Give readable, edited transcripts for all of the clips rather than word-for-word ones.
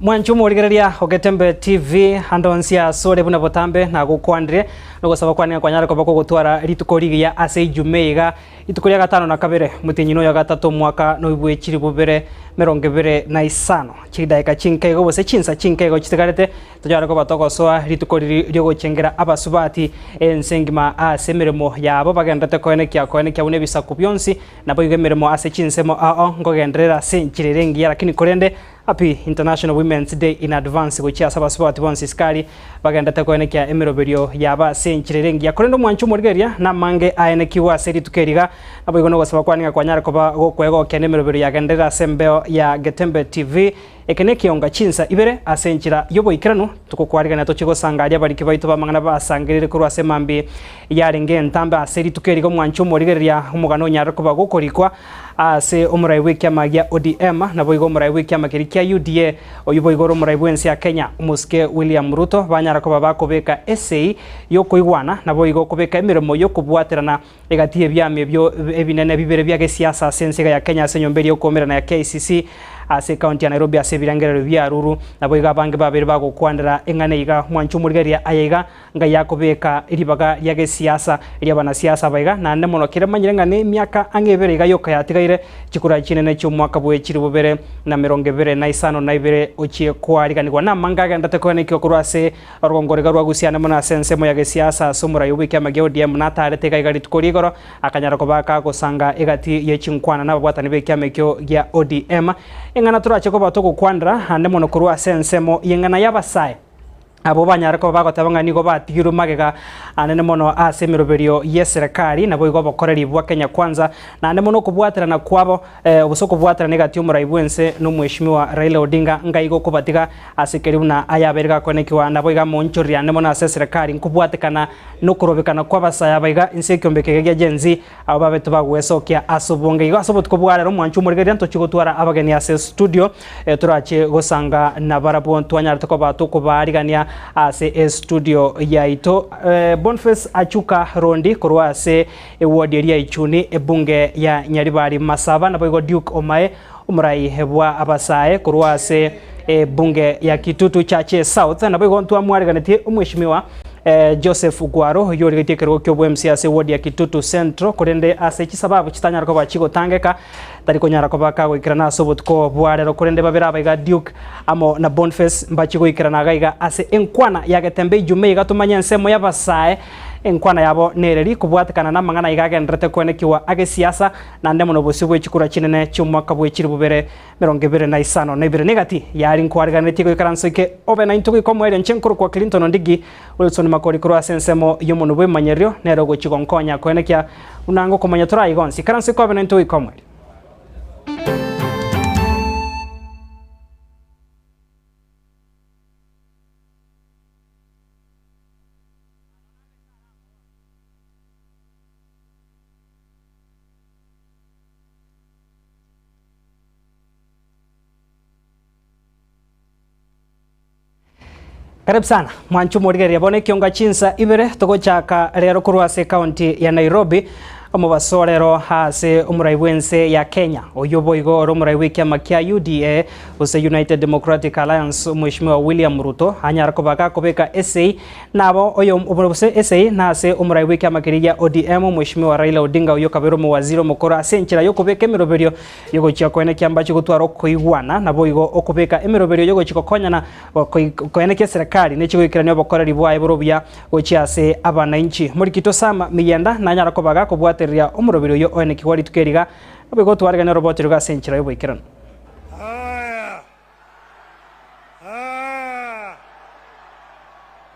Mwanchumu waligereria Ogetembe TV handonsia sore buna botambe na gukwandire no gusaba kwani kwanyara kwa gutwara rituko rigiya ase Jumeiga ituko rya gatano na kabere mutinyino ya gatatu mwaka no ibwe kiri bubere 25 chidaika chinkego bose chinsa chinkego chitegarete tujara ko batogosoa rituko ryo guchengera abasubati ensengima ase mirimo yabo bagendete koene kya une bisaku byonsi nabo igemeremo ase chinsemo ngogenderera senchirerengi lakini korende Happy International Women's Day in advance gochia sabasubati bonsi skali bagendete koene kya emiroberio yaba senchirerengi yakorendo mwanchu murigeria na mange aene kiwa seri tukeriga nabo igono gosaba kwaninga kwanyara ko kwego kya emiroberio yagendera sembeo ya Getembe TV ekene kionga chinsa ibere asenchira yobo ikirano tukokwarigana tochigo sangaria bariki baito bamangana basangirire kurwa semambi yarenge ntamba aseri tukeriga mwanchu murigeria umugano nyara ko bagokorikwa ase omuraiwe kya magia ODM nabo igo omuraiwe kya makirikya UDA oyubo igoro omuraiwe ensi ya Kenya Muske William Ruto banyara ko babakobeka essay yo koigwana nabo igo kobeka emirimo yo kubwaterana egatie byame byo ebinene bibere bya siasa sense ya Kenya senyomberi yo komerana ya KCC ase county ya Nairobi ase birangerero bya ruru nabo iga bange babere bago kwandira engane iga mwanchu murigeria ayega nga yakobeka iribaga ya siasa iri abana siasa baiga na nemono kiremanyire ngane myaka angebere iga yoka yatigaire chikura chinene cyo mwaka bwe kiri bubere na 25 na ibere ochie kwariganirwa na mangaga ndate ko nekyo kurase orongorega rwa gusiana mona sense mo ya siasa sumura yubike amage ODM na tarete ga igari tukorigoro akanyara ko baka gusanga egati yechinkwana na babwatani be kyamekyo ya ODM engana turache ko batoko kwandra hande mono kurwa sensemo yengana yabasaye abo banyara ko bagotabanga nigo batigiru magega anene mono ase miroberio yeserekari nabo igo bakoreri bwa Kenya kwanza na ande mono kubwaterana kwabo obusoko bwaterana negati umuraibwense no mweshimiwa Raila Odinga ngaigo kubatiga ase keribu na ayaberga konekiwa nabo iga monchori ande mono ase serekari nkubwatekana no kurobekana kwabasaya baiga insekyombeke gya genzi abo babeto bagwesokia asobonge igo asobot kubwara mwanchu murigeria ntochigotwara abageni ase studio turache gosanga na barabo ntwanyara toko batoko barigania ase studio yaito Boniface Achuka Rondi kurwa ase ward area ichuni ebunge ya Nyaribari Masaba na boigo Duke Omae umurai hebwa abasaye kurwa ase bunge ya Kitutu Chache South na boigo ntwa mwariganete umweshimiwa Joseph Gwaro yori gitekerwo kyo bwemsi ase ward ya Kitutu Central kurende ase kisababu kitanyara ko bachigo tangeka tariko nyara ko baka gwikirana asobotko bwarero kurende babera baiga Duke amo na Boniface mbachigo ikirana gaiga ase enkwana ya Getembe Jumeiga tumanya nsemo yabasaye enkwana yabo nereri kubwatekana na mangana igagendrete kwenekiwa age siasa na ndemo no bosibwe chikura chinene cyumwaka bwe kiri bubere 25 na ibere negati yari nkwariganete ko ikaransoke obe na intuko ikomwere nchenkuru kwa Clinton Ndigi Wilson Makori kurwa sensemo yomuntu bwe manyerio nero go chigonkonya kwenekia unango komanya tura igonsi karansoke obe na intuko ikomwere Karibu sana mwanchu murigeria bone kionga chinsa ibere togochaka rero kurwase county ya Nairobi omubasorero hase umuraibwense ya Kenya oyobo igo omuraiwe kya makia UDA use United Democratic Alliance mweshimiwa William Ruto anyara ko baka kobeka SA nabo oyo umurose SA na se umuraiwe kya makirija ODM mweshimiwa Raila Odinga oyo kabero mu waziri mukora senchira yo kobeka emiroberio yogo chia koene kyamba chigutwara koigwana nabo igo okobeka emiroberio yogo chikokonyana koene kya serikali nechigo ikirani obokoreri bwa iborobya gochia se abananchi muri kitosama miyenda na anyara ko baka kobwa teria omurobiro yo one kiwari tukeriga abego twarigana robot ruga senchira yo boikirana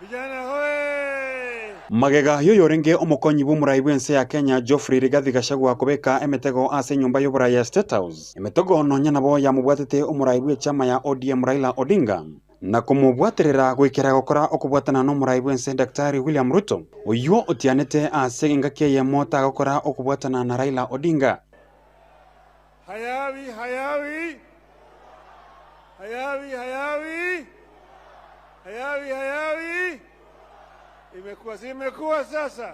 vijana hoye magega yo yorenge omukonyi b'umuraibwense ya Kenya Geoffrey Rigathi Gachagua kobeka emetego ase nyumba y'oburayi ya State House emetego nonya nabo yamubwatete omuraibwe chama ya ODM Raila Odinga na kumubwaterera gwikira gukora okubwatana no muraibwense Daktari William Ruto uyo otianete ase ngake ye mota gukora okubwatana na Raila Odinga hayawi hayawi hayawi hayawi hayawi hayawi imekuwa sasa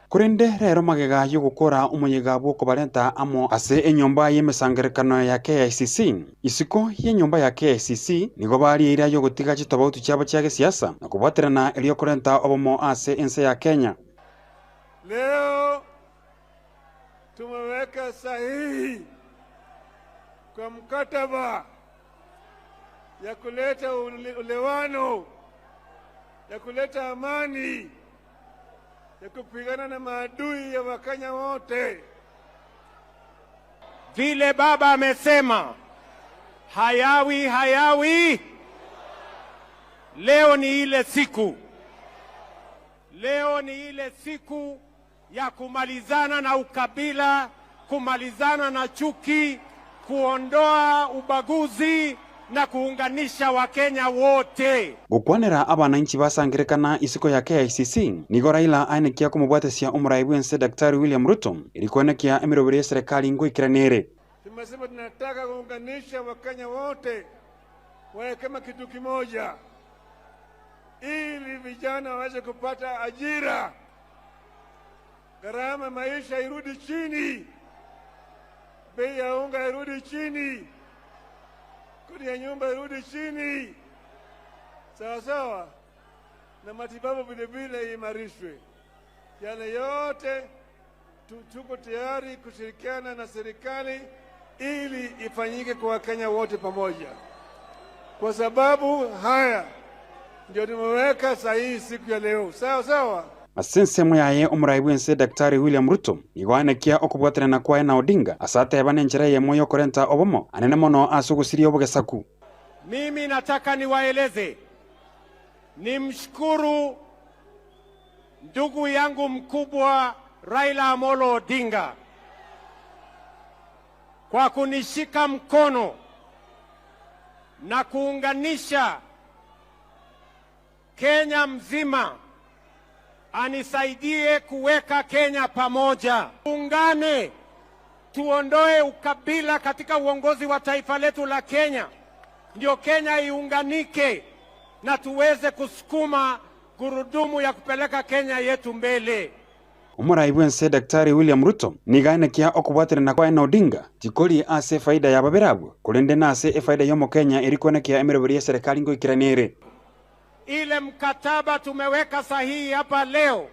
kurinde rero magega yo gukora umuyiga bwo kubarenta amo ase enyomba y'emesangerekano ya KICC isiko y'enyomba ya KICC nigo bari ira yo gutiga kitobautu cyabo cyage siasa na kubaterana eliyo kurenta obomo ase ense ya Kenya. Leo tumeweka sahihi kwa mkataba ya kuleta ulewano, ya kuleta amani, ya kupigana na maadui ya Wakenya wote. Vile baba amesema, hayawi. Leo ni ile siku. Leo ni ile siku ya kumalizana na ukabila, kumalizana na chuki, kuondoa ubaguzi na kuunganisha Wakenya wote. Gukwanira abananchi basangirekana isiko ya KICC nigo Raila anekia kumubwatesia umuraibu ense Daktari William Ruto ilikuonekia emirobere serikali ngoikiranere. Tumesema tunataka kuunganisha Wakenya wote wawe kama kitu kimoja, ili vijana waweze kupata ajira, gharama maisha irudi chini, bei ya unga irudi chini, kodi ya nyumba irudi chini, sawa, na matibabu vile vile imarishwe. Yale yote tuko tayari kushirikiana na serikali ili ifanyike kwa Wakenya wote pamoja. Kwa sababu haya ndio tumeweka sahihi siku ya leo. Sawa. Asensemo yaye umuraibu ense Daktari William Ruto igwanekia okubwaterana kwa na Odinga asate yabane njira ye moyo korenta obomo anene mono asugusirio bugesaku. Mimi nataka niwaeleze, nimshukuru ndugu yangu mkubwa Raila Amolo Odinga kwa kunishika mkono na kuunganisha Kenya mzima, anisaidie kuweka Kenya pamoja. Tuungane, tuondoe ukabila katika uongozi wa taifa letu la Kenya, ndio Kenya iunganike na tuweze kusukuma gurudumu ya kupeleka Kenya yetu mbele. Umuraibu ense Daktari William Ruto niganekia okubwaterana kwa na Odinga tikoli ase faida ya baberabu kulende na ase faida yomo Kenya ilikuonekia emirobere ya serikali ngoikiranere. Ile mkataba tumeweka sahihi hapa leo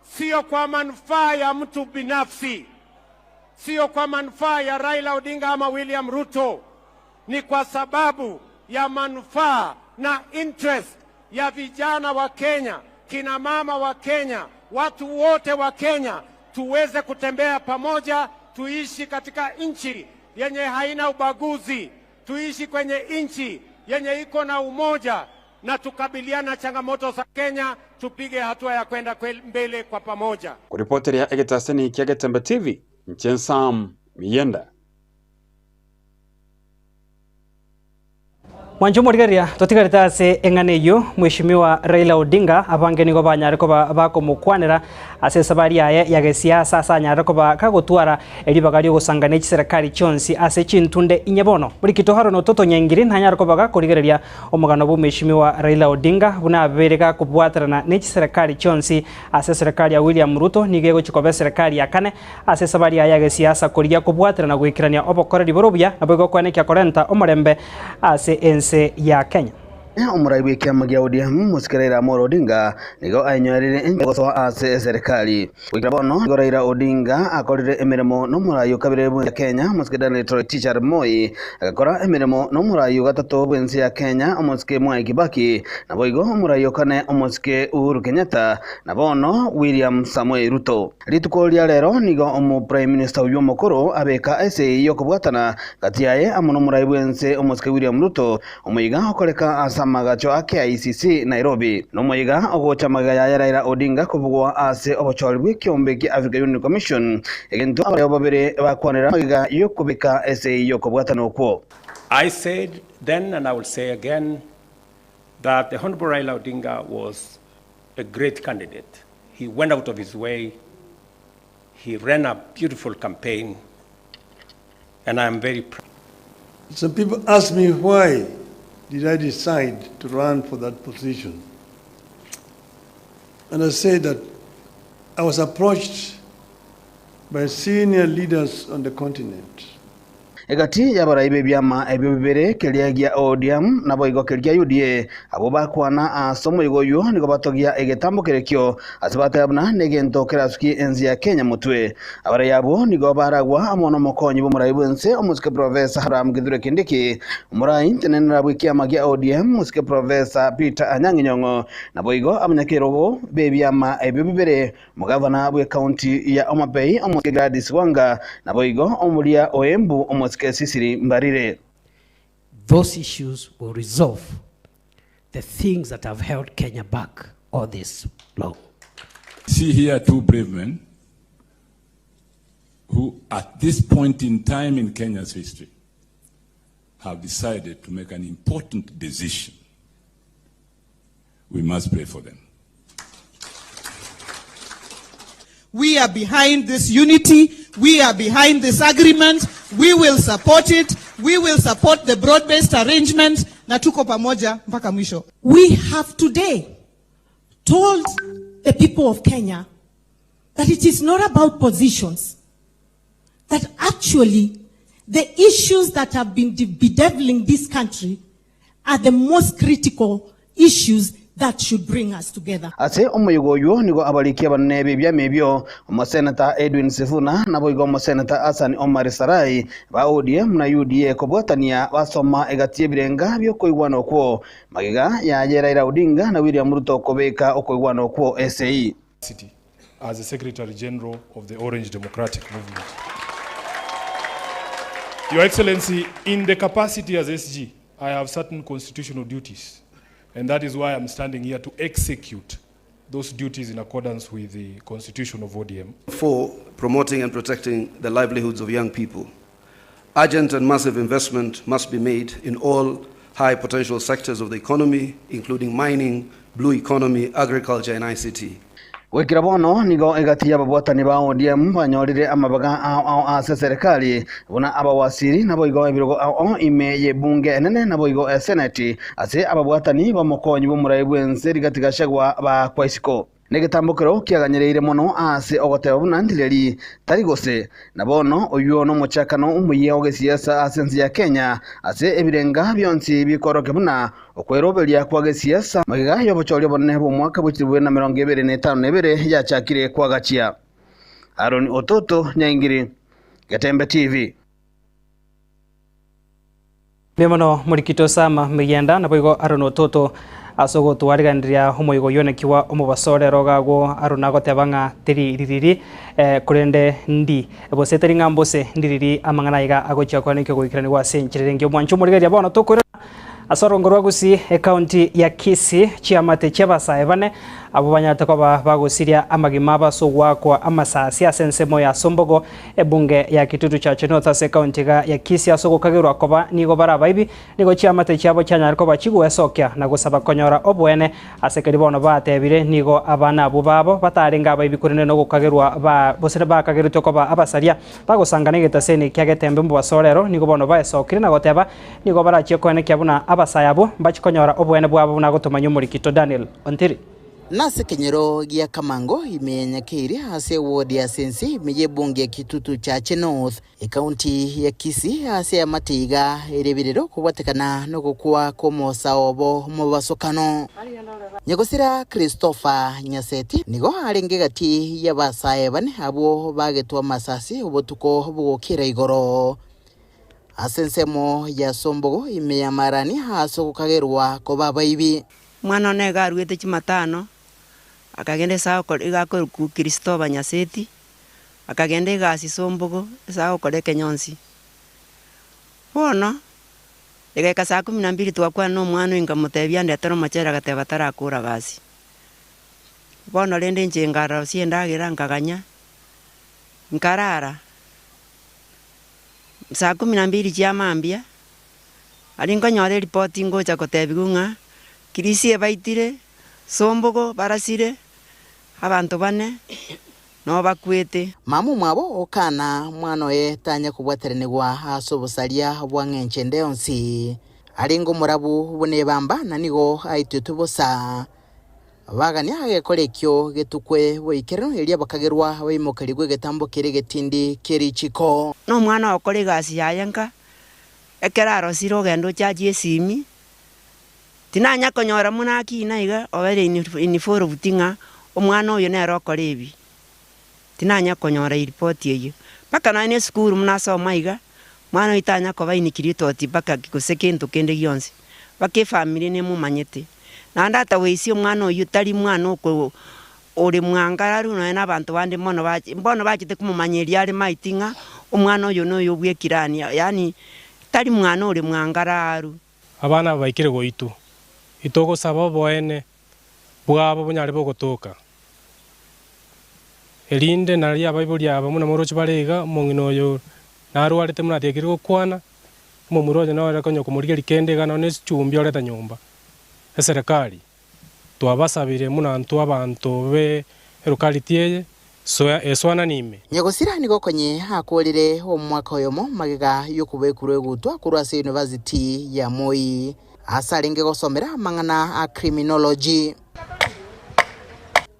sio kwa manufaa ya mtu binafsi, sio kwa manufaa ya Raila Odinga ama William Ruto, ni kwa sababu ya manufaa na interest ya vijana wa Kenya, kina mama wa Kenya, watu wote wa Kenya, tuweze kutembea pamoja, tuishi katika nchi yenye haina ubaguzi, tuishi kwenye nchi yenye iko na umoja, na tukabiliana changamoto za Kenya, tupige hatua ya kwenda mbele kwa pamoja. Kuripoteri ya Egetaseni Kiagetembe TV, Nchensam Miyenda. Mwanjo murigaria totigarita ase eng'aneyo Mheshimiwa Raila Odinga abangeni go banyare ko bakomukwanira ase sabari yaye ya gesiasa asa nyare ko bakagotwara eribagari gusangana serikali chonsi ase chintunde inyebono buri kitoharo no toto nyangiri ntanyare ko bagakorigereria omugano bu Mheshimiwa Raila Odinga buna berega kubwatarana ne serikali chonsi ase serikali ya William Ruto nigego chikobe serikali ya kane ase sabari yaye ya gesiasa koriya kubwatarana gwikirania obokoreri borobya nabwo kwaneka korenta omorembe ase ense ya Kenya. Umuraibu kiama gia ODM Musikiraira Amolo Odinga nigo ainyorire engoso ase serikali wikirabono nigo Raila Odinga akorire emirimo n'umurayo kabire ya Kenya Musikidani Teacher Moi agakora emirimo n'umurayo gatatu bwensi ya Kenya Omusike Mwai Kibaki nabo igo umurayo kane Omusike Uhuru Kenyatta nabono William Samuel Ruto rituko lya lero nigo Prime Minister uyu mukuru abeka ese yo kubwatana kati yaye amuno umuraibu ense Omusike William Ruto umuyiga okoreka magacho ake ICC Nairobi nomoiga ogochamaga ya Raila Odinga kubugwa ase obochori bw'ikiombe ki African Union Commission egento abayo babere bakwanira magiga yokubika ese yokobwatana okwo. I said then and I will say again that the Honorable Raila Odinga was a great candidate. He went out of his way. He ran a beautiful campaign and I am very proud. Some people ask me why did I decide to run for that position? And I say that I was approached by senior leaders on the continent. Egati ya baraibe byama ebyo bibere kelia gia ODM nabo igo kelia UDA abo bakwana asomo igoyo niko batogia egetambo kerekyo asibata yabna negento kerasuki enzi ya Kenya mutwe abara yabo niko baragwa amono mokonyi bomuraibu ense omusike professor Haram Gidure Kindiki umurai tenenera bwikia magia ODM musike professor Peter Anyangi Nyong'o nabo igo amnyakerogo bebyama ebyo bibere mugavana bwe county ya Homa Bay omusike Gladys Wanga nabo igo omulia Oembu omusike Sisiri Mbarire. Those issues will resolve the things that have held Kenya back all this long. See here two brave men who at this point in time in Kenya's history have decided to make an important decision. We must pray for them. We are behind this unity. We are behind this agreement. We will support it. We will support the broad-based arrangement. Na tuko pamoja mpaka mwisho. We have today told the people of Kenya that it is not about positions. That actually the issues that have been bedeviling this country are the most critical issues that should bring us together. Ase omuyogoyo nigo abalikia banebe bya mebyo omusenata Edwin Sifuna nabo igo omusenata Hassan Omar Sarai ba ODM na UDA kobotania basoma egatie birenga byo koigwana okwo magiga ya Raila Odinga na William Ruto kobeka okoigwana okwo SAE as the Secretary General of the Orange Democratic Movement. Your Excellency, in the capacity as SG, I have certain constitutional duties. And that is why I'm standing here to execute those duties in accordance with the Constitution of ODM. For promoting and protecting the livelihoods of young people, urgent and massive investment must be made in all high potential sectors of the economy, including mining, blue economy, agriculture, and ICT. Wekira bono nigo egati ya babwatani ba ODM banyorire amabaga ase serikali bona abawasiri nabo igo ebirogo imeye bunge enene nabo igo senate ase ababwatani bamokonyi bomuraibu ense rigatigashagwa ba kwaisiko negetambukiro kiaganyereire mono ase ogoteba bunandileri tarigose nabono oyo no muchakano umuye ogesiasa asenzi ya Kenya ase ebirenga byonsi bikoroke buna okweroberia kwa gesiasa magiga yobochoryo bonne bo mwaka bukirwe na 2025 yachakire kwa gachia. Aaron Ototo, Nyangiri, Gatembe TV. Nemono murikito sama migenda naboigo Aaron Ototo asogo twarigandiria homoigo yonekiwa omubasorero gago arunago tebanga tiririri kurende ndi boseteri ngambose ndiriri amanganaiga agochia kwanike goikirani wa senchirire ngyo mwancho murigeria bono tukura asorongorwa gusi county ya Kisii chiamate chebasa ebane abo banyata kwa bagusiria amagima basogwa kwa amasasi asensemo ya Sombogo ebunge ya Kitutu cha Chenotha county ya Kisii asogo kagirwa koba nigo barabaibi nigo chiamate chabo cyanyariko bachigu esokya na gusaba konyora obwene asekeri bono batebire nigo abana abo babo batarenga abayibi kurene no gukagirwa ba bosere bakagirito koba abasaria bagusangana getaseni kyagetembe mu basorero nigo bono baesokire na goteba nigo barachie kwene kyabuna abasayabo bachikonyora obwene bwabo na gutuma nyumurikito Daniel Ontiri Nase kenyero gia Kamango imenyakiri ase ward ya Sensi meye bunge ya Kitutu cha Chenotha county ya Kisii ase amatiga erebirero kubatekana no gukwa komosa obo mu basokano Nyegosira Christopher Nyaseti nigo arenge gati ya basaye bane abo bagetwa masasi obotuko bugokira igoro asensemo ya Sombogo imeyamarani haso kukagerwa ko babaibi mwana nega arwete chimatano akagende sawa igakora ku Christopher Nyaseti akagende gasi Sombogo sawa kore Kenyonsi bono egeka saa 12 twakwa no mwana ingamutebya ndetero machera gateba tarakura gasi bono rende njengara siendagira nkaganya nkarara saa 12 cia mambia aringa nyore reporting ngocha kotebigunga Kirisi ebaitire Sombogo barasire abantu bane no bakwete mamu mwabo okana mwana tanya kubwaterenegwa asobosalia bwangenche ndeonsi aringo murabu bone bamba nanigo aitutubosa bagania gekorekyo getukwe boikerero eria bakagerwa baimokerigwe getambo kere getindi kerichiko no mwana okore gasi yayenka ekeraro siro gendo chaji esimi tinanya konyora munaki naiga obere iniforo butinga omwana oyo nero korebi tinanya konyora report yeyo paka na ne school munaso maiga mwana itanya ko bainikirito ati paka kikosekento kende gyonse bake family ne mumanyete na ndata weisi omwana oyo tari mwana oko ore mwangararu na abantu bande mbono bachite kumumanyeria ari maitinga omwana oyo noyo bwekirani yani tari mwana ore mwangararu abana baikire goitu itoko sabo boene bwabo bunyare bogotoka elinde nari abaibuli aba muna morochi barega mongino oyo narwarete muna tekire gokwana mumuroje no arakonyo kumuriga likende gana ne chumbi oreta nyumba eserikali twabasabire muna ntu abantu be locality eswana nime nyagosira ni gokonye hakorire omwaka oyomo magega yokubekurwe gutwa kurwase university ya Moi asarenge gosomera mangana a criminology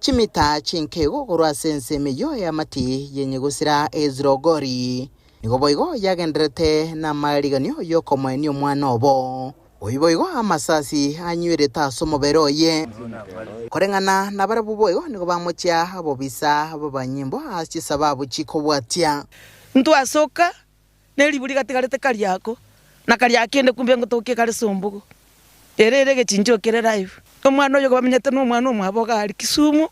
chimita chinkego kurwase nsemeyo ya mati yenye gosira ezrogori nigoboigo yagendrete na mariganyo yokomweni omwana obo oiboigo amasasi anywereta somoberoye korengana na barabuboigo nigo bamochia abobisa babanyimbo sababu chiko bwatia ntu asoka neliburi gatigarete kariako na kariakende kumbe ngotoke kare sombugo erere gechinjo kere live omwana oyo bamenyete no mwana omwaboga ari Kisumu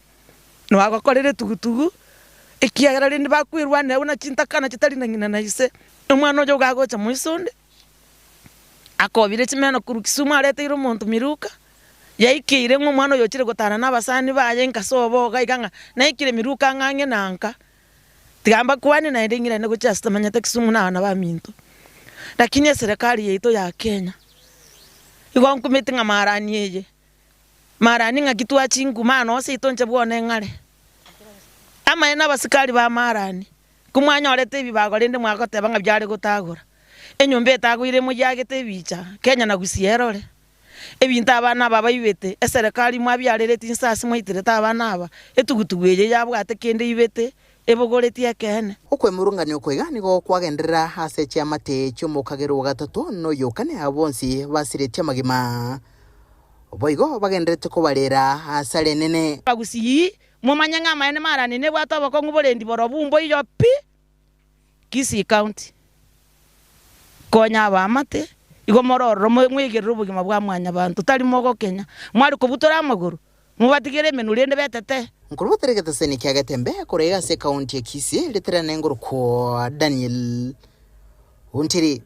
no agakorere tugutugu ikiagara rindi bakwirwa ne una chintakana chitari na ngina na ise omwana oyo gagocha muisonde akobire chimeno kuru Kisumu arete iro muntu miruka yaikire ng'omwana oyo chire gotana nabasani baye nkasobo gaiganga naikire miruka ngange nanka tigamba kwani na ndingire ne gochasta manyata Kisumu na baminto lakini serikali yetu ya Kenya igonku mitinga marani yeye marani ngakitwa chingu mano sitonche bwone ngare ama ena basikali ba marani kumwanya orete bibagorende mwagote banga byare gutagura enyombe etagwire mu yagete bicha Kenya na gusierore ebintu abana baba ibete eserikali mwabyarerete insasi mwitere tabana aba etugutugweje yabwate kende ibete ebogoretie kene okwemurungani okwega nigo kwagenderera hase chiamate chomokagero gatatu no yokane abonsi basiretie magima oboigo bagenderete kubarera hasare nene bagusi mumanya ngama ene marani ne bwata bakongu borendi borobumbo iyo pi Kisii County konya abamate igo mororo mwigerero bugima bwa mwanya bantu tari mogo Kenya mwari kubutora amaguru mubatigere menurende betete nkurubuteregete seni kyagatembe kurega se county ya Kisii literane nguru ko Daniel Untiri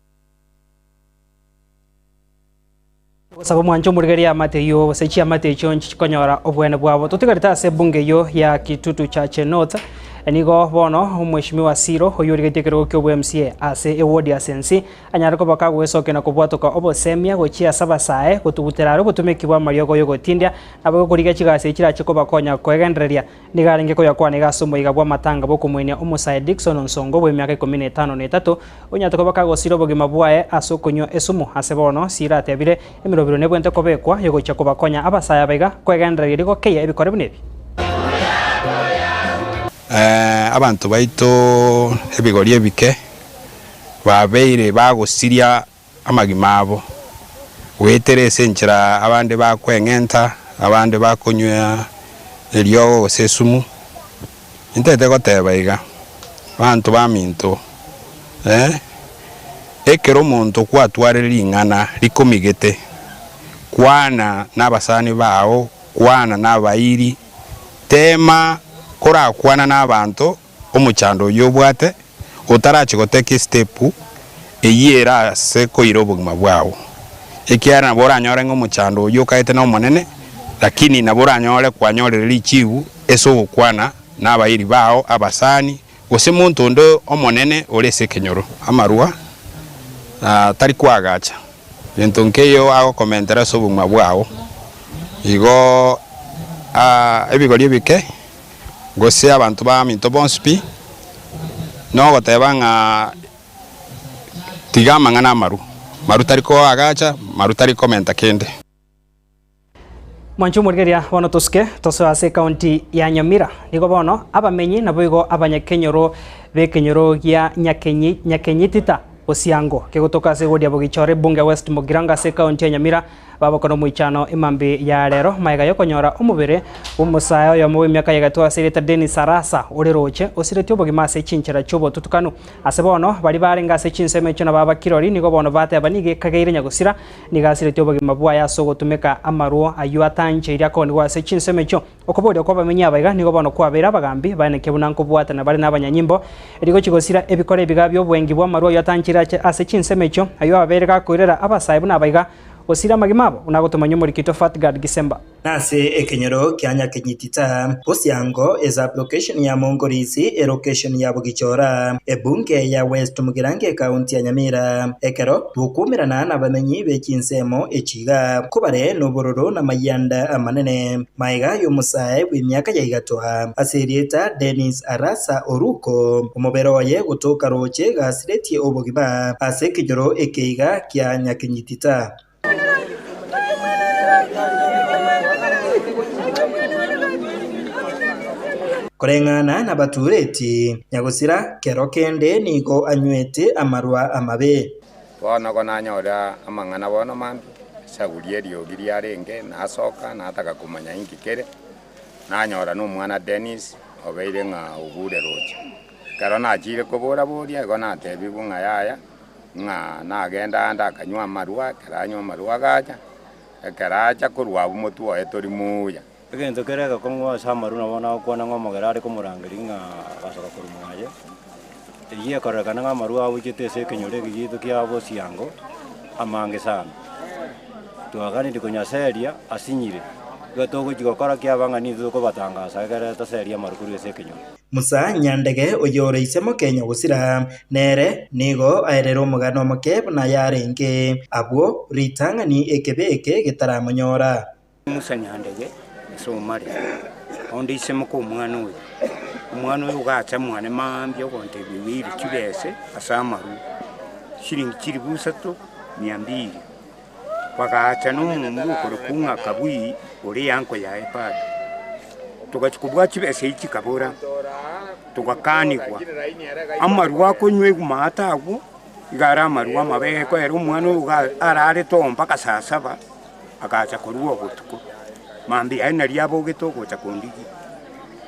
Sabo mwancho murigeria mateyo sechia mateyo chikonyora obwene bwabo tutigarita se bunge yo ya Kitutu Chache North enigo bono mheshimiwa Siro oyurigetekero kyo MCA ase eward ya sensi anyarako bakagwesoke na kubwatoka obosemia gochia sabasae gutuguteraro gutumekibwa mariogo yogotindia nabo kuriga chigase kirachiko bakonya kwegendereria nigarenge ko yakwane gasomo igabwa matanga bokumwenia omusae Dickson Nsongo bwe myaka 15 na 3 onyatoko bakagosiro bogima bwae asokonyo esumu ase bono siratebire emirobiro nebwente kobekwa yogocha kubakonya abasaya bega kwegendereria rigo keye ebikore bunebi abantu baito ebigori ebike babeire bagusiria amagima abo weterese nchira abande bakwengenta abande bakonywa eliogo sesumu intete gotebaiga bantu baminto ekero muntu kwatwarira ingana likomigete kwana nabasani bao kwana nabairi tema kora kwana n'abantu omuchando yobwate utarachigoteka stepu eyera se koiro bugima bwawo ekiara nabora nyore ngomuchando yokaite no monene lakini nabora nyore kwanyorera lichiwu eso kwana n'abayiri bao abasani gose muntu ndo omonene olese kenyoro amarua tari kwagacha bintu nkeyo ago komentera so bugima bwawo igo ebigori bike gose abantu ba minto bonspi no gotebanga tigama ngana maru tariko agacha maru tariko menta kende Mwancho murgeria bono tuske toso ase county ya Nyamira nigo bono abamenyi naboigo abanyakenyoro bekenyoro gya nyakenyitita osiango kegotoka ase godia bogichore bunge West Mugiranga ase county ya Nyamira babakono muichano imambi ya rero maiga yokonyora umubere umusayo yo mu myaka yagatwa sereta Denis Arasa uri roche osiretyo bogima ase chinchera chobo tutukanu ase bono bari barenga ase chinseme cyo nababa kirori nigo bono bate abanige kagaire nyagusira nigasiretyo bogima bwa yaso gotumeka amaruo ayu atanje iria kondi ase chinseme cyo okobodi okobamenya abaiga nigo bono kwabera bagambi bane kebunanko bwata na bari nabanyanyimbo erigo chigosira ebikore bigabyo bwengi bwa maruo yatanjira ase chinseme cyo ayu aberega koirera abasaibu nabaiga osira magimabo unagotomanya murikito Fatgard Gisemba nase ekenyoro kyanya kenyitita osiango is application ya mongorisi elocation ya bugichora ebunge ya West Mugirange county ya Nyamira ekero bukumirana na bamenyi bekinsemo echiga kubare nobororo na mayanda amanene maiga y'umusaye w'imyaka ya igatwa aserieta Denis Arasa Oruko umubero ye gutoka roche gasireti obogima asekijoro ekeiga kyanya kenyitita korengana na batureti nyagusira kero kende nigo anywete amarwa amabe bono konanyora amang'ana bono mambi sagurie riogiri arenge nasoka nataka kumanya inkikere nanyora n'umwana Denis obeire ng'a ubure roche kero nachire kubura buria igo natebi bung'a yaya ng'a nagenda ndakanywa amarwa keranywa amarwa gacha ekeracha kurwa bumotu oye tori muya egento kerega kongwa samaru na bona kwana ngomogera ari kumurangiri nga basoka kurumuaje iye koreka na amaru awujete se kenyore gigitu kya bosiango amange sana tuagani ndikonya seria asinyire gatogo gikokora kya bangani zuko batangasa gara ta seria marukuru se kenyore Musa Nyandege oyore isemo Kenya gusira nere nigo aerero mugano makeb na yarenge abwo ritangani ekebeke gitaramonyora Musa Nyandege so mari onde isemo ko umwana uyu gacha mwana mambyo konte bibiri kibese asamaru shiringi kiri busatu 200 bagacha n'umuntu kurukunga kabui uri yanko ya ipad tukachukubwa kibese iki kabura tukakanikwa amaru akonywe kumata agu igara amaru amabe ko era umwana uyu arare tomba kasasaba agacha kuruwa gutuko mambi aina riabo gitoko cha kondiki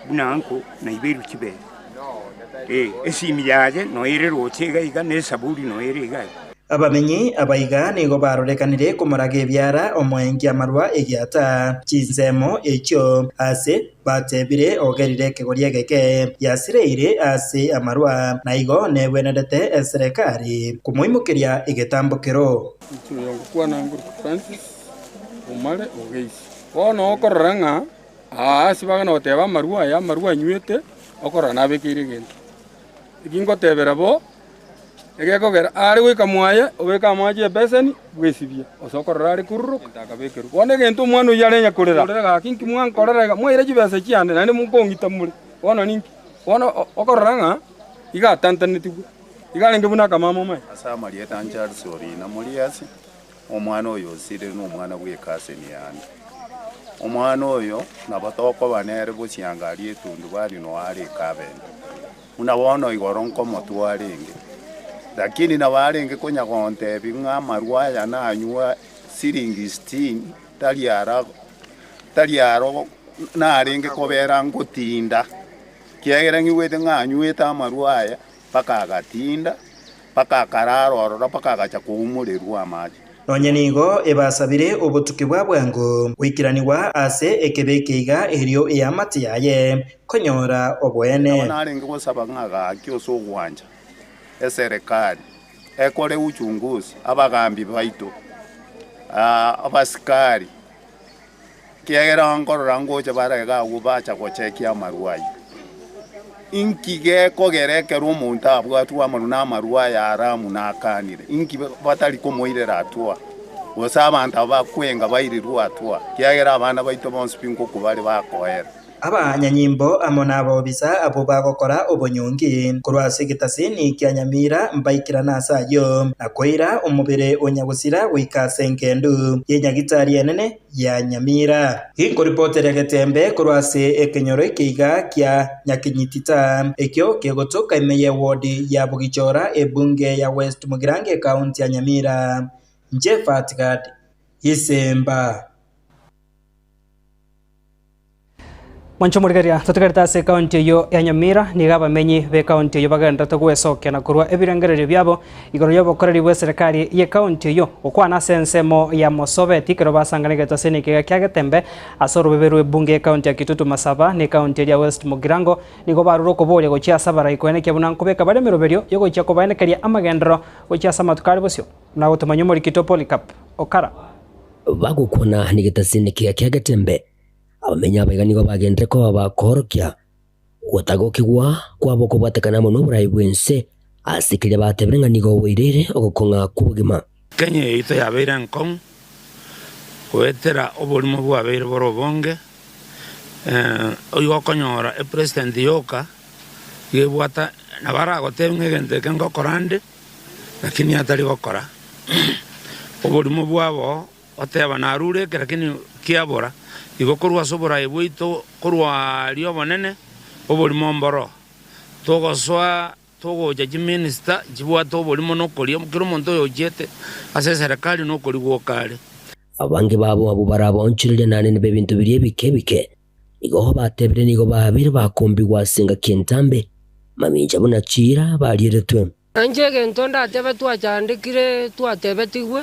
bunanko na iberu kibe esimi yaje no ere rochega iga ne saburi no ere iga abamenyi abaiga nigo barorekanire kumurage byara omwengi amarwa egiata chinsemo ekyo ase batebire ogerire kegorie geke yasireire ase amarwa naigo nebwenedete serikali kumuimukiria igetambukiro kwana nguru Francis umale ogeisi ono okoranga asibaga no teba marua nywete okora nabekire gento ikingo tebera bo egekogera ari gwika mwaye obeka amaje beseni bwesibia osokorora ari kururu ndakabekeru wone gento mwana uyarenya kurera gakinki mwana korera mwire jibese cyane nane mukongita muri wono ninki wono okoranga iga tantanitibu igalenge bunaka mama mai asa marieta anjar sori na muri asi omwana oyo sire no mwana gwekase ni yandi omwana oyo nabatoko banere busiangali etundu bali no ari kabende unabona igoronko motwarenge lakini na barenge konya konte binga marwaya na anywa siringi 16 taliaro na arenge kobera ngotinda kiagera ngiwete nganyweta marwaya paka agatinda paka kararo paka agacha kuumurirwa amaji nonyenigo ebasabire obutuki bwa bwango wikiraniwa ase ekebekeiga erio eyamati yaye konyora obwene narenge gusaba ngaga kyoso gwanja eserikali ekore uchunguzi abagambi baito abasikari kiagera ngorora ngoje barega gubacha gochekia marwayi inkige kogereke rumuntu abwatu amaru na marwaya aramu nakanire inki batali komoirera atwa osaba ntaba kwenga bairiru atwa kiagera abana baito bonspingo kubali bakoera abanyanyimbo amo n'abobisa abo bagokora obonyongi kurwase gitasini kya Nyamira mbaikira nasayo nakwira umubere onyagusira wikase nkendu yenyagitari enene ya Nyamira inkoripotere getembe kurwase ekenyoro ikiga kya Nyakinyitita ekyo kegotoka imeye wodi ya Bugichora ebunge ya West Mugirange kaunti ya Nyamira. Jeffat Gad Isemba Mwancho murigaria tutukaritase kaunti yo ya Nyamira ni gabamenyi be kaunti yo bagenda tugwesoke na kurwa ebirengerere byabo igoro yo bokoreri bwe serikali ye kaunti yo okwana sensemo ya Mosobeti kero basanganege taseni kega kyagetembe asoro beberwe bunge kaunti ya Kitutu Masaba ni kaunti ya West Mugirango nigo baruro koboria gochia sabara ikwene kyabuna nkubeka bare meroberio yo gochia kobaine kali amagendero gochia samatukari bosyo na gutumanyo muri Polycarp Okara bagukona ni getaseni kega kyagetembe abamenya abaigani bagendere ko bakorokia gutagokigwa kwabo ko batekana muno burayi bwense asikire batebrenga nigo wirere ogokonga kubugima Kenya ito yabeira nkon kwetera obolimo bwabeire borobonge oyo konyora president yoka yebwata nabara gotebenge gente kengo korande lakini atari gokora obolimo bwabo oteba narure lakini kiabora igokorwa sobora ibwito korwa lyo bonene obolimo mboro togoswa togo jaji minister jibwato obolimo nokori mukiro muntu yojete ase serikali nokori gwokare abange babo abo barabonchirire nane be bintu biriye bike igo batebire nigo babire bakombigwa singa kentambe maminja bunachira baliretwe anje gento ndatebe twachandikire twatebetigwe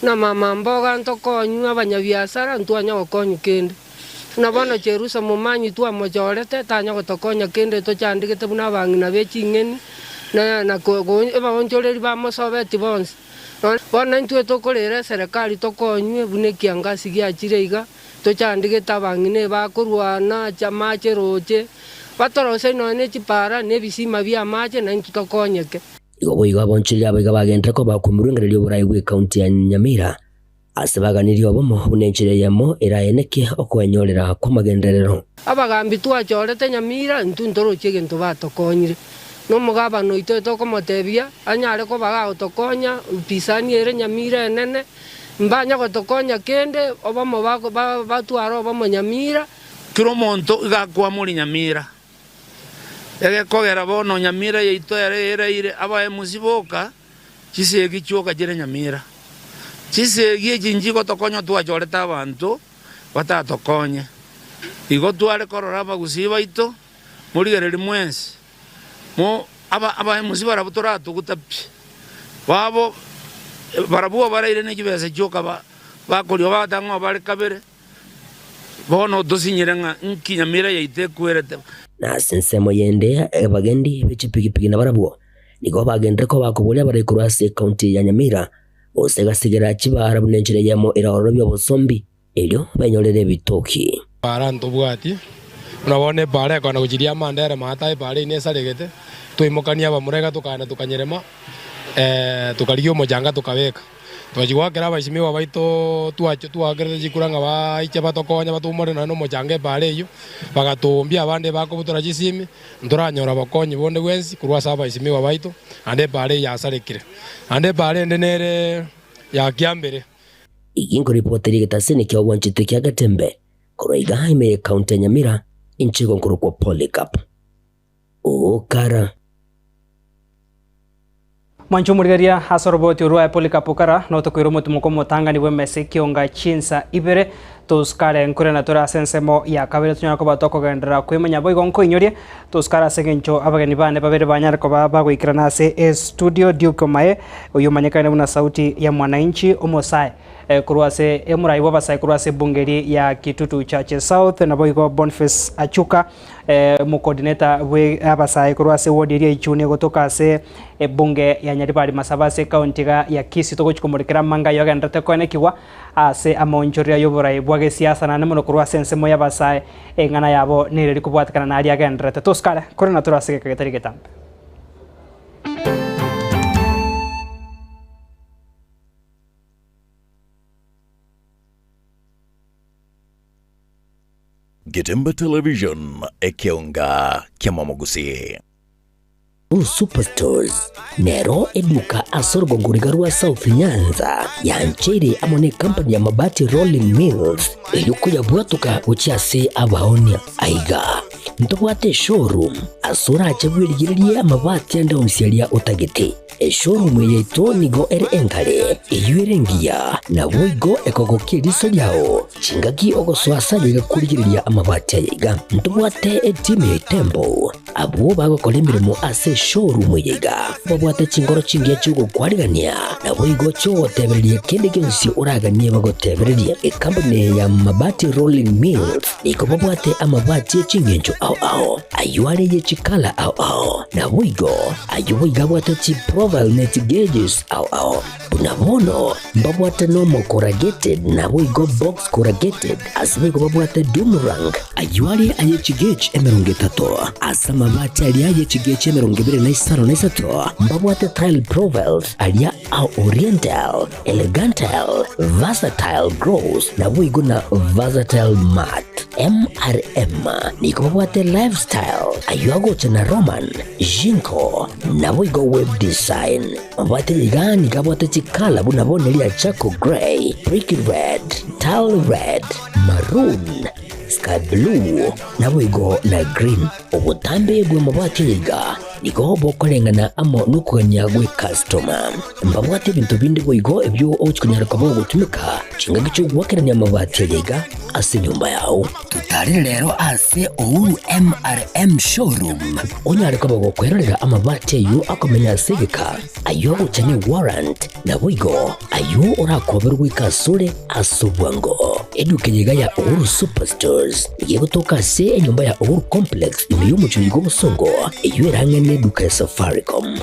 na mama mboga ntokonywa abanyabiasara ntwanya gokonyu kende na bana cherusa mumanyi twamojorete tanya gotokonya kende tochandikite buna bangina bechingeni na eba onchoreri ba Mosobeti bonse bona ntwe tokorera serikali tokonywe bune kiangasi giachire iga tochandikite abangine bakorwana chamache roche batorose none chipara nebisima bya mache na ntutokonyeke igo igo abonchiri abiga bagendera ko bakumurungererio burayi bwe county ya Nyamira asebaganirio bomo bunenchire yamo erayeneke okwenyorera kwa magenderero abagambi twachorete Nyamira ntundoroche gento batokonyire no mugabano ito tokomotebia anyare ko baga otokonya pisani ere Nyamira enene mbanya gotokonya kende obamo batwaro obamo Nyamira kiro monto igakwa muri Nyamira ege kogera bono Nyamira yeito ere aba musiboka chisegi choka jere Nyamira chisegi jinji gotokonya twachoreta abantu batatokonye igo tware korora bagusiba ito muri gereri mwensi mo aba musibara butora tugutapi babo barabuwa baraire nekibese choka bakolyo batangwa bari kabere bono dosinyirenga Nyamira yeite kwerete na sensemo yende abagendi bechipigipigi na barabuo nigo bagendere ko bakubulia bari kurwase county ya Nyamira osegasigera kibara bunenjire yamo irahoro byo bosombi elyo benyorere bitoki baranto bwati unabone bare kana kujiria mandere mata bare inesaregete twimukania bamurega tukana tukanyerema tukario mojanga tukabeka twajigwakera baishimiwa baito twagerere jikuranga baiche batokonya batumore na no mojange bare iyo bagatumbia abande bako butora jisimi ndoranyora bakonyi bonde wensi kurwasa baishimiwa baito ande bare yasarekire ande bare ndenere ya kiambere igingo reporteri getasene kya wanchite kya gatembe koroiga ime county Nyamira inchigo nkuru kwa Polycarp Okara Mwancho murigaria hasoroboti urwa Polycarp Okara no tokwiro mutumuko mutangani bwe mese kionga chinsa ibere tuskare nkure na tora sensemo ya kabere tunyara ko batoko gendera kwimanya boy gonko inyorie tuskara segencho abageni bane babere banyara ko bagwikirana se studio Duke Mae uyu manyakane buna sauti ya mwananchi omosai kurwase emurai wabasai kurwase bungeri ya Kitutu Chache South na boy Boniface Achuka mu coordinator we abasai kurwase wodi ria ichune gotoka se bunge ya Nyaribari Masabase county ya Kisii togochikomorikira manga yoga ndate konekiwa ase amonjoria yoborai bwage siasa na nemono kurwase nsemo yabasai engana yabo nireri kubwatikana na aria gendrete toskara korona turasege kagetari getambe Gitembe Television ekeonga kiamamogusi. Superstores nero eduka asorgo ngurigarua South Nyanza ya nchiri amone company ya mabati Rolling Mills eyuko ya bwatuka uchiase abaonia aiga ntobwate showroom asura achagwirigirie amabati ande umsialia utagete showroom yeito nigo ere engale eyuerengia na wigo ekogokie riso yao chingaki ogoswasa yiga kurigiriria amabati aiga ntobwate team ya Tembo abo bagokora imirimo ase showroom yiga babwate chingoro chingiye chugo kwarigania na wigo cho tebererie kende gensi uraganie bagotebererie company ya mabati Rolling Mills iko babwate amabati chingencho ao ayuare ye chikala ao na wigo ayuiga bwate chi profile net gauges ao bunabono babwate normal corrugated na wigo box corrugated asbigo babwate Dumerang ayuare aye chigage emerongetato asama mabati alia ye chigage emerongibire na isaro na isato babwate tile profiles alia au oriental elegantal versatile gross na wigo na versatile mat MRM niko babwate lifestyle ayuago chana Roman Jinko na wigo web design babwate ligani kabwate chikala bunabone lia Chaco Grey, Brick Red, Tile Red, Maroon, Sky Blue na wigo na Green ubutambe bwe mabwate liga niko bokolengana amo nukuganya gwe customer mbabwate bintu bindi wigo ebyo ochikunyara kabo gutumika chinga gicho gwakeranya mabwate liga ase nyumba yao tutari lero ase Uhuru MRM showroom onyare kabo gukwerera amabati yu akomenya segeka ayo uchane warrant na wigo ayo urakoberwa ikasure asubwango edukenyiga ya Uhuru Superstores yegotoka se nyumba ya Uhuru Complex imiyo chigo busongo iyo erangene duka ya Safaricom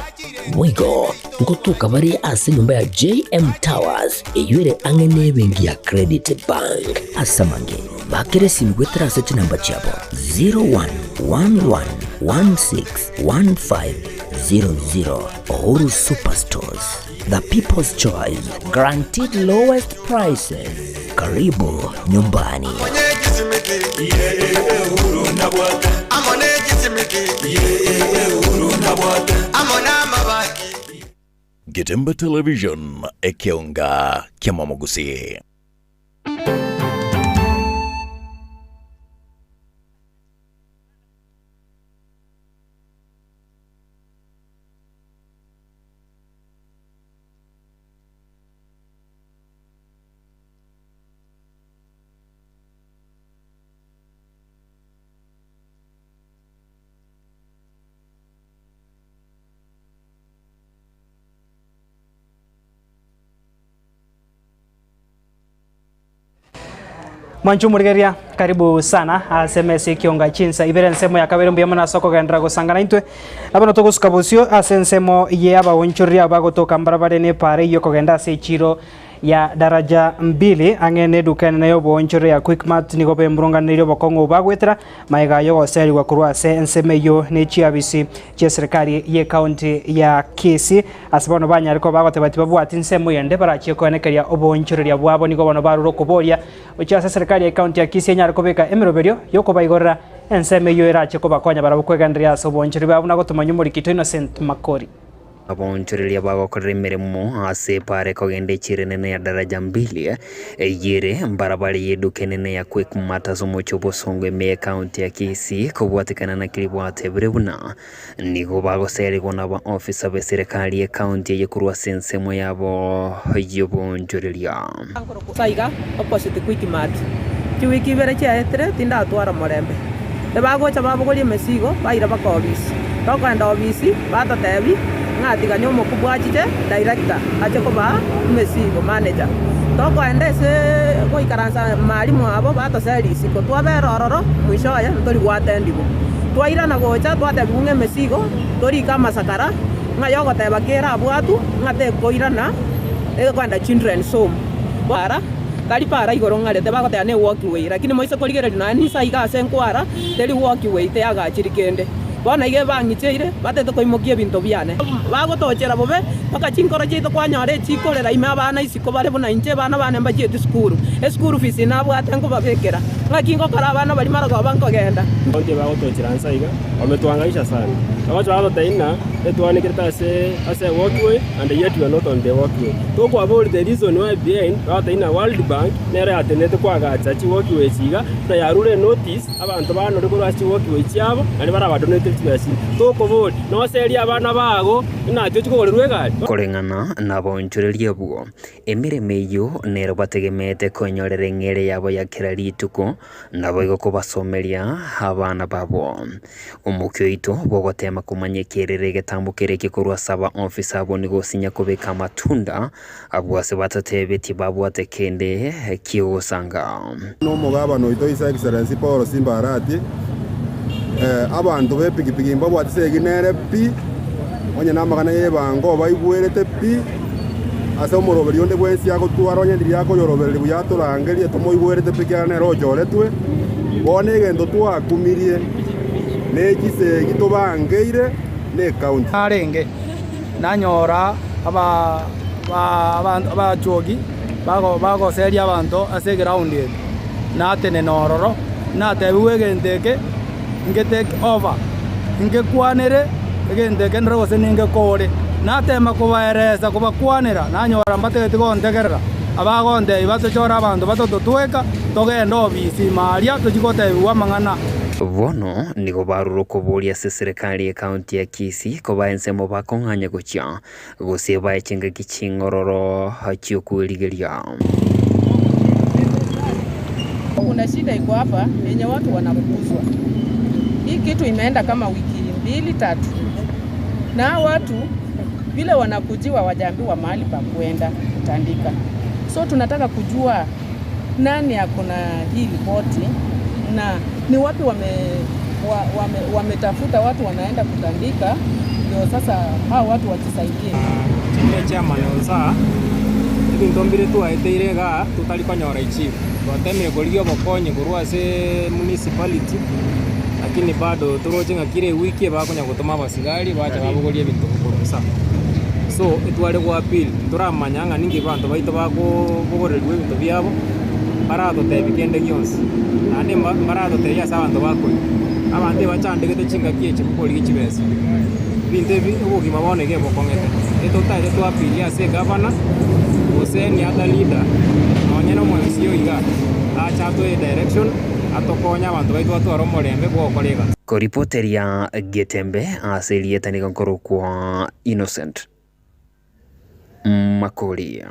wigo ngotuka bari ase nyumba ya JM Towers iyo ere angene bengi ya Credit Bank asamange bakere simgwetera seti namba chabo 0111161500 Uhuru Superstores, the people's choice, guaranteed lowest prices. Karibu nyumbani. Gitembe Television ekeonga kiamamogusi. Mwanchu murigeria karibu sana SMS kionga chinsa ibere nsemo ya kabere mbiyamo na soko gendra gusangana intwe abano togusuka busyo asensemo ye aba wonchuria bagotoka mbarabare ne pare yo kogenda se chiro ya daraja 2 angene dukane nayo bonchuria Quickmart nigo bembrunga niryo bokongo bagwetera maiga yo goseri wa kurwa se nseme yo ne chiabisi che serikali ye county ya Kisii asabano banya ariko bagote batibabu atinsemo yende barachiye konekeria obonchuria bwabo nigo bono baruro kuboria ucha serikali ya county ya Kisii nyar kobeka emeroberio yoko baigorra enseme yo irache kobakonya barabukwegandiria sobonchuri babuna gotumanya muri kito Innocent Makori abonchuria bagokorera imirimo ase pare kogende chirenene ya daraja 2 yere mbarabara yeduke nene ya Quickmart asomocho bosongo me county ya Kisii kobwatikana na kilibwate brebuna nigo bagoseri gona ba officer be serikali ya county ya kurwa sensemo yabo yobonchuria saiga opposite Quickmart kiwiki bere chetre tinda atwara morembe bagocha babugori mesigo baira bakobisi bakwenda obisi batatebi ngati kanyomo kubwachite director ache koba mesigo manager toko endese goikaransa mwalimu abo bataserisi ko twaberororo mwishoya ntori gwatendigo twaira na gocha twatebunge mesigo tori kama sakara ngayo goteba kera abwatu ngate koirana kwenda children's home bara kali para igoro ngarete bagotea ne walkway lakini moise koligere nani saiga senkwara teli walkway te agachirikende bona ige bangicheire batete koimokia bintu biane bagotochera bobe paka chinkoro chito kwanyore chikorera ime abana isiko bare bona inche bana bane mbachete skuru skuru fees nabwate ngo babekera ngakingo kara abana bari marago bankogenda onje bagotochera nsaiga wametuangaisha sana abacho bagotaina etwanikirta ase walkway and yet we are not on the walkway to kwa avoid the reason why behind bagotaina World Bank nere atenete kwagacha chi walkway chiga na yarure notice abantu banore ko basi walkway chiabo ani bara badonate chibasi to ko avoid no seri abana bago inatyo chikorirwe gari kurengana na bonchureria buo emireme iyo nero bategemete konyorere ngere yabo ya kirarituko nabo igokubasomeria abana babo umukyo ito bogotema kumanyekirere getambukire kikorwa saba office abo nigosinya kubeka matunda abwase batatebeti babwate kende kiosanga no mugabano ito His Excellency Paul Simbarati abantu bepikipiki mbabwatise ginere pi onye namagana yebango baibwerete pi ase omoroberi onde bwensi agotwara onye ndiri akoyoroberi buyaturangerie tomoibwerete pi kana rojoretwe bone gendo twakumirie nekise gitobangeire ne county arenge nanyora abachogi bagoseria abantu ase ground yetu natene nororo natebiwe gendeke take over ingekwanire gendeke ndrogose ningekore natema kubaereza kubakwanira nanyora mbategeti gontegerera abagonde ibatochora abantu batototweka togenda obisi maria tuchikotebiwa mang'ana bono nigo baruruko boria se serikali ya kaunti ya Kisii ko baensemo bakonganya gocha gosieba echenga kichingororo hachiokurigeria. Kuna shida iko hapa yenye watu wanafukuzwa. Hii kitu imeenda kama wiki 2-3 na watu vile wanakujiwa wajaambiwa mahali pa kuenda kutandika. So tunataka kujua nani akona hii ripoti na ni wapi wametafuta watu wanaenda kutandika ndio sasa hao watu wajisaidie. Chime chama nonsa ibintu mbire twaeteirega tutari konyora ichifu twatemire kurio bokonye kurwa se municipality lakini bado turochenga kire wiki bakonya gutuma basigari bacha babugorie bintu kurusa so itware kwa pili turamanyanga ningi bantu baito bakugorerwe bintu byabo barato tebikende gyonse ande barato teya sabantu bakwe abandi bachandegete chinga kieche kukori gichibese binte ubugima bonege bokongete etotaje twapiria se governor oseni other leader nonyeno mwansiyo iga acha to direction atokonya abantu baitu atwaro morembe gwokorega koripoteria Getembe aselieta nigonkoro kwa Innocent Makoria.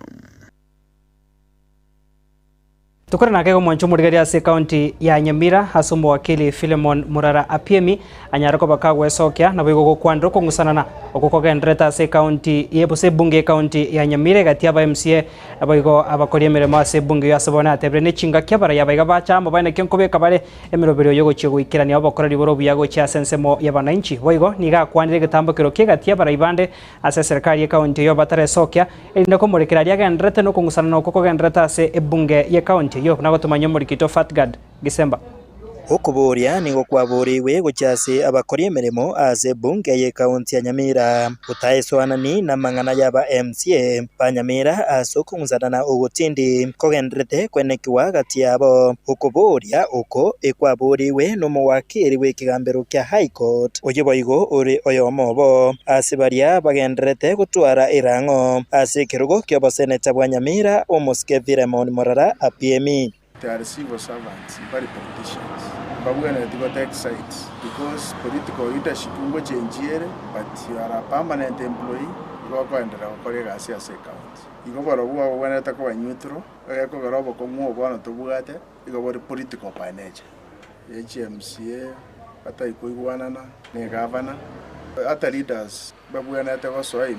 Tukore na kego mwancho murigari ase county ya Nyamira hasumbo wakili Philemon Murara Apiemi anyarako bakagwe sokya na bigo kwandro kongusanana okukogendreta ase county yebose bunge county ya Nyamira gatiaba MCA abigo abakorie miremo ase bunge yasabona atebre ne chinga kyabara yabaga bacha mabane kyonkobeka bare emirobero yogo chigwikirania abakorari boro buyago cha sensemo yabananchi boigo niga kwandire getambokero ke gatiaba ibande ase serikali ya county yo batare sokya ende ko murekeraria gendrete no kongusanana okukogendreta ase ebunge ya county yo nagotumanya murikito Fatgad Gisemba okuburia nigo kwaburiwe guchase abakori emirimo ase bunge ye kaunti ya Nyamira utaiswanani na mang'ana yaba MCA pa Nyamira asokung'uzana ugutindi kogendrete kwenekiwa gati yabo okuburia uko ekwaburiwe n'omuwakiri w'ekigambiro kya High Court oyiboigo uri oyomobo asibaria bagendrete gutwara irang'o ase kirugo ky'oboseneta bwa Nyamira omusike Philemon Murara Apiemi. They are civil servants, very politicians. But we're going to take sides because political leadership will change here, but you are a permanent employee. You are going to have a account. You go for a war when I talk about neutral, I go over Congo, one to Bugate, you go for political by nature. HMCA, but I could one another, governor. Other leaders, but we're not also a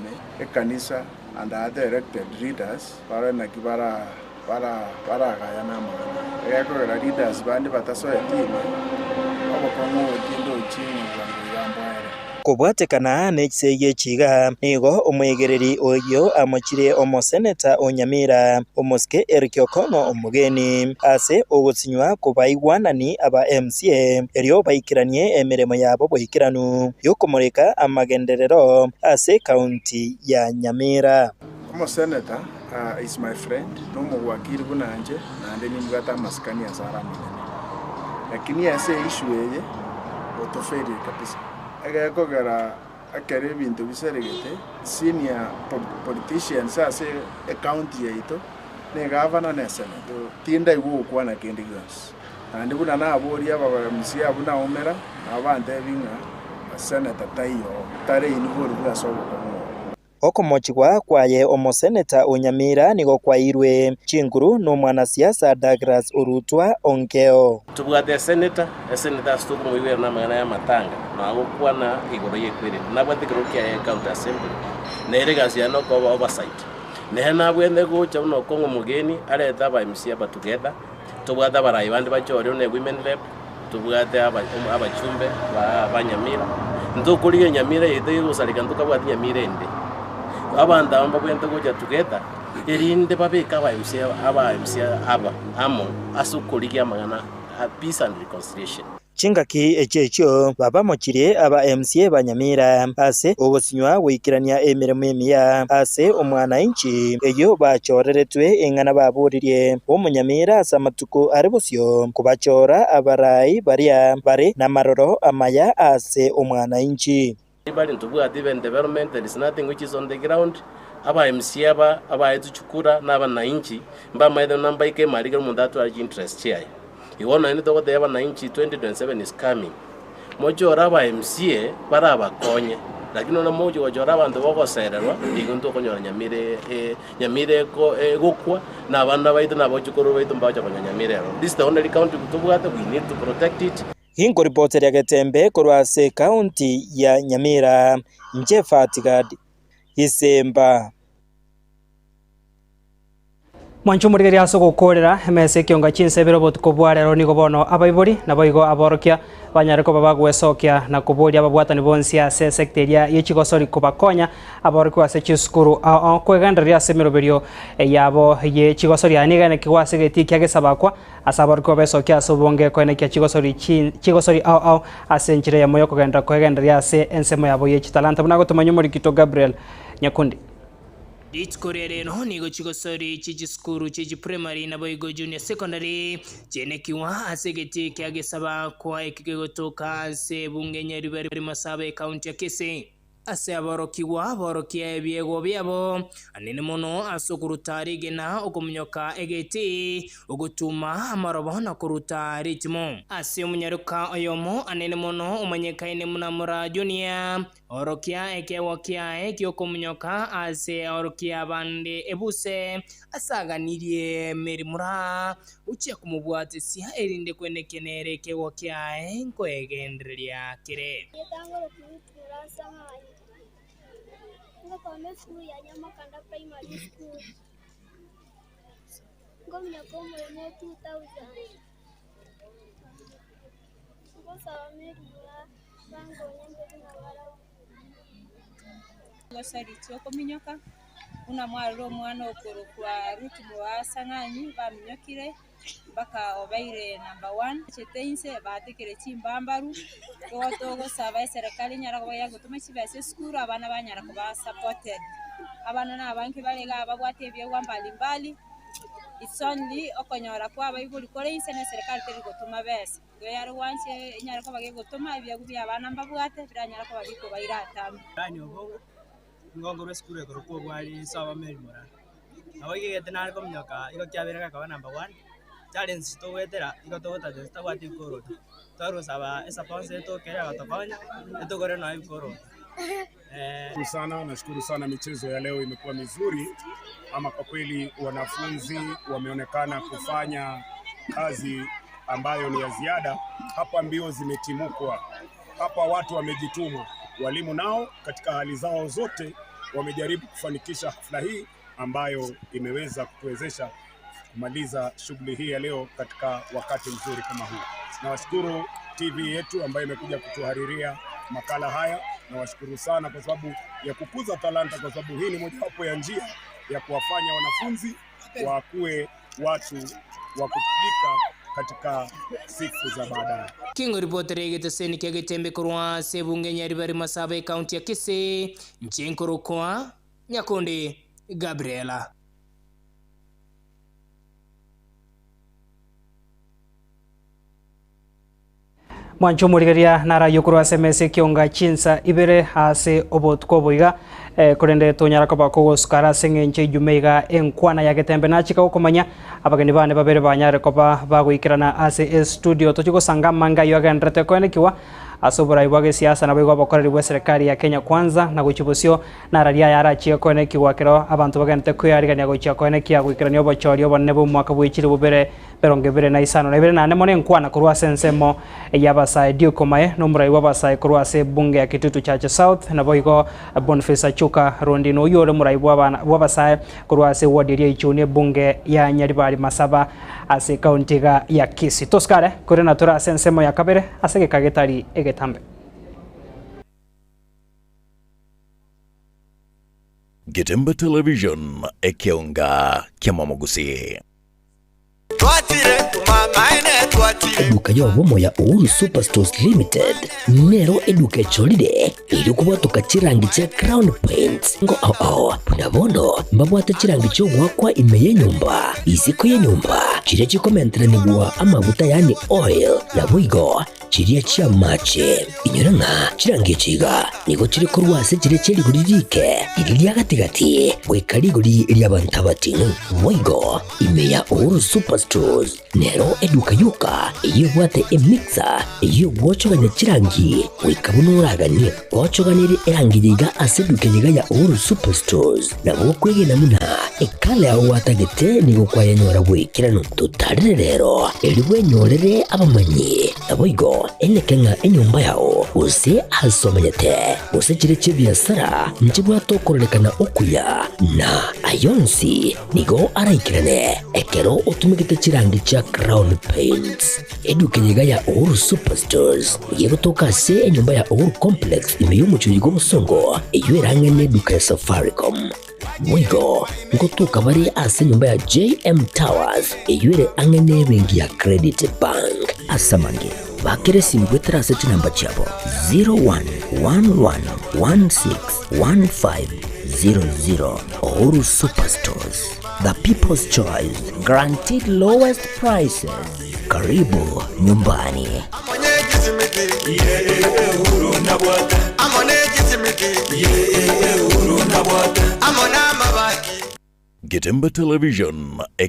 Kanisa and other elected leaders, Paranakibara. Para kaya nama yako ya leaders bandi batasoya timu abo komo tindo chini zangu yambo Kubwatekana n'ekisege chiga nigo omwegereri oyo amochire omoseneta onyamira omoske Eric Okono omugeni ase ogusinywa kubaigwanani aba MCA eryo baikiranie emiremo yabo boikiranu yokomoreka amagenderero ase kaunti ya Nyamira. Omoseneta is my friend nomugwakiri bunanje nande nimugata maskani ya Sara Minene, lakini ase issue eye otoferi kabisa agakogera akere bintu biseregete senior politicians ase county yeito ne governor ne senator tinda iwo kwana kende gas andi buna na abori aba msi abuna omera abante binga senator tayo tare iniboro bwasobo okomochigwa kwaye omoseneta onyamira nigo kwairwe chinguru no mwanasiasa Douglas Orutwa Onkeo tubwate senator stuku mwiwe na magana ya matanga na gukwana igoro yekwire nabwatikiro kya county assembly neregasia no ko oversight nehena bwende gocha no kongo mugeni areta ba MCA batugeda tubwata barayi bandi bachore ne women rep tubwate abachumbe ba Nyamira ndukuriye Nyamira yite gusalika ndukabwati Nyamira ende abanda amba bwende gocha tugeda erinde babeka aba MCA aba amo asukuriya magana peace and reconciliation chingaki echecho baba mochire aba MCA banyamira ase ogusinywa wikirania emiremo emiya ase omwana inchi eyo bachoreretwe engana baburirie omunyamira asa matuko aribosyo kubachora abarai bari na maroro amaya ase omwana inchi bali ntubwa even development there is nothing which is on the ground aba MCA aba etuchukura naba na inchi mbama ide namba ike mariga mundatu aji interest chai iwona ni to the aba na inchi 2027 is coming mojo raba MCA para abakonye lakini ona mojo wajora abantu bogosererwa igunto konyora Nyamire ko gukwa na abana baitu na bochukuru baitu mbacha Nyamire. This is the only county kutubwata, we need to protect it. Hingo ripoti ya Getembe kurwase kaunti ya Nyamira Njefatigad Isemba Mwanchumurigeri aso gukorera emese kionga chinsebero botukobwarero nigo bono abaibori naboigo aborokia banyareko babagwesokia na kuboria ababwatani bonsi ase sekteria yechigosori kubakonya aboriko ase chisukuru kweganderia semeroberio yabo ye chigosori anigane kiwase geti kyagesabakwa asaboriko besokia asobonge koene kya chigosori ase nchire ya moyo kugenda kweganderia ase ensemo yabo ye chitalanta bunago tumanyo Morikito Gabriel Nyakundi Ditkorereno nigo chigosori chijiskuru chiji primary na boigo junior secondary chenekiwa asegeti kyagesaba kwa ekigegotoka se bungenyeri bari masabe county ya Kisii ase aborokiwa borokia ebiego byabo anene mono asokurutari gena okumnyoka egeti ogutuma amarobo na kuruta ritmo ase munyaruka oyomo anene mono umanyekaine munamura junior orokia ekewokia ekyokumnyoka ase orokia bande ebuse asaganirie merimura uche kumubwatisia erinde kwenekenere kewokia enkoegenderia kire Ngombe school ya Nyamakanda primary school. Ngombe komo mo 2000. Ngosa wamegura bango nyembe na wala. Ngosari tsoko minyoka una mwaro mwana okoro kwa rutu wa sanganyi bamnyokire baka obaire number 1 cheteinse batekere chimbambaru togo saba serikali nyara ko yagutuma chibase school abana banyara ko ba supported abana na banki balega abagwate bye mbali mbali it's only okonyora kwa abayibuli kore inse na serikali teri gutuma bese yo yari wanche nyara ko bage gutuma ibya gubya abana mbabwate biranyara ko bagiko bairata bani obo ngongo rescue ko ko bwali saba merimora awigete nari ko mnyoka iko kyabera ka number 1 challenge to wetera iko to weta just wati koro taro saba esa ponse to kera watokonya eto gore na ikoro sana. Nashukuru sana, michezo ya leo imekuwa mizuri, ama kwa kweli wanafunzi wameonekana kufanya kazi ambayo ni ya ziada. Hapa mbio zimetimukwa, hapa watu wamejituma, walimu nao katika hali zao zote wamejaribu kufanikisha hafla hii ambayo imeweza kutuwezesha kumaliza shughuli hii ya leo katika wakati mzuri kama huu. Nawashukuru TV yetu ambayo imekuja kutuhariria makala haya. Nawashukuru sana kwa sababu ya kukuza talanta, kwa sababu hii ni mojawapo ya njia ya kuwafanya wanafunzi wakuwe watu wa kupika katika siku za baadaye. Kingo ripotere geteseni kia Getembe kurwa sebunge Nyaribari Masabe kaunti ya Kisii nchinkuru kwa Nyakundi Gabriela. Mwancho murigeria nara yukuru SMS kionga chinsa ibere ase obotko boiga kurende tonyara ko bako skara senge nche jumeiga enkwana ya Getembe nachika ukomanya abageni bane babere banyare ko bagwikirana ase studio tochiko sanga manga yoga ndrete ko nekiwa asobora ibwage siasa na bego bakorera bwa serikali ya Kenya Kwanza na guchibusio na raria yarachie ko nekiwa kero abantu bagente kuyarigania gochia ko nekia gwikirania obochori obonne bo mwaka bwikire bubere berongebere na isano na ibere nane mone nkwana kurwa sensemo yabasa Dioko Mae nomura wabasa kurwa se bunge ya Kitutu Church South na boigo Boniface Achuka rondi no yore murai wabasa kurwa se wadi ya ichune bunge ya Nyaribari Masaba ase kaunti ya Kisii toskare kore na tura sensemo ya kabere asege kagetari Getembe. Getembe Television ekionga kiamamogusi. Eduka ya womo ya Uhuru Superstores Limited nero eduka echolide ili kubwatuka chirangi cha Crown Paints ngo punabono mbabwata chirangi cho wakwa imeye nyumba iziko ya nyumba chiria chikomentera niguwa amavuta yani oil na wigo chiria chia mache inyoranga chirangi chiga nigo chiri kurwase chiria chiri guririke iriria gatigati wekariguri iria bantabatinu wigo imeya Uhuru Superstores nero eduka yuka iyo bwate emixer iyo bwochoganya chirangi wikabunuragani bwochoganire erangi yiga aseduke yiga ya Uhuru Superstores na bokwege namuna ekale aho watagete nigo kwa yanyora gwikirano tutarire rero eliwe nyorere abamanyi aboigo enekenga enyumba yao use asomanyete use chire chibiasara nchibwa tokorekana okuya na ayonsi nigo araikirane ekero utumikite chirangi cha Crown Paints eduke yiga ya Uhuru Superstores yegotoka se enyumba ya Uhuru Complex imeyumucho yigo musongo eyoerangene duka ya Safaricom Mwigo ngotuka bari ase nyumba ya JM Towers eyuere angene bengi ya Credit Bank asamange bakere simbwetera aseti namba chabo 0111161500 Uhuru Superstores, the people's choice, guaranteed lowest prices. Karibu nyumbani. Getembe Television